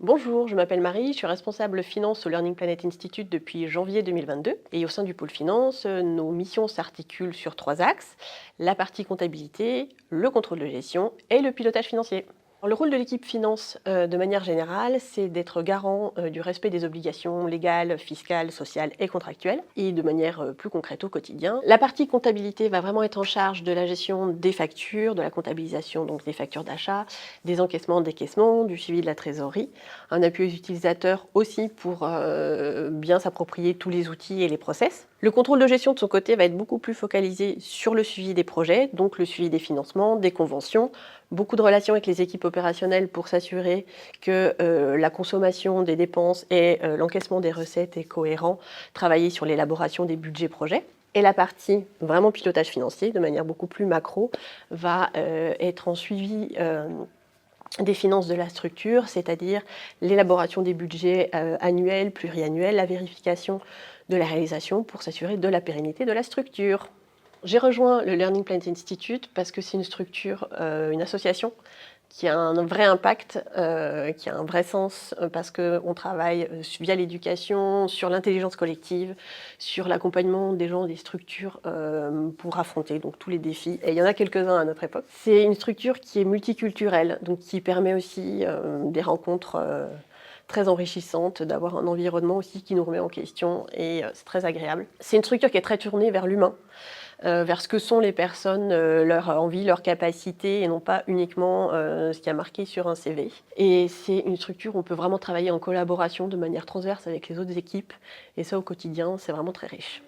Bonjour, je m'appelle Marie, je suis responsable finance au Learning Planet Institute depuis janvier 2022. Et au sein du pôle finance, nos missions s'articulent sur 3 axes, la partie comptabilité, le contrôle de gestion et le pilotage financier. Alors, le rôle de l'équipe finance, de manière générale, c'est d'être garant du respect des obligations légales, fiscales, sociales et contractuelles, et de manière plus concrète au quotidien. La partie comptabilité va vraiment être en charge de la gestion des factures, de la comptabilisation donc des factures d'achat, des encaissements, décaissements, du suivi de la trésorerie, un appui aux utilisateurs aussi pour bien s'approprier tous les outils et les process. Le contrôle de gestion de son côté va être beaucoup plus focalisé sur le suivi des projets, donc le suivi des financements, des conventions, beaucoup de relations avec les équipes opérationnelles pour s'assurer que la consommation des dépenses et l'encaissement des recettes est cohérent, travailler sur l'élaboration des budgets projets. Et la partie vraiment pilotage financier, de manière beaucoup plus macro, va être en suivi des finances de la structure, c'est-à-dire l'élaboration des budgets annuels, pluriannuels, la vérification de la réalisation pour s'assurer de la pérennité de la structure. J'ai rejoint le Learning Planet Institute parce que c'est une structure, une association qui a un vrai impact, qui a un vrai sens, parce qu'on travaille via l'éducation, sur l'intelligence collective, sur l'accompagnement des gens, des structures, pour affronter donc tous les défis. Et il y en a quelques-uns à notre époque. C'est une structure qui est multiculturelle, donc qui permet aussi des rencontres très enrichissantes, d'avoir un environnement aussi qui nous remet en question, et c'est très agréable. C'est une structure qui est très tournée vers l'humain, vers ce que sont les personnes, leur envie, leurs capacités, et non pas uniquement ce qui a marqué sur un CV. Et c'est une structure où on peut vraiment travailler en collaboration de manière transverse avec les autres équipes, et ça au quotidien, c'est vraiment très riche.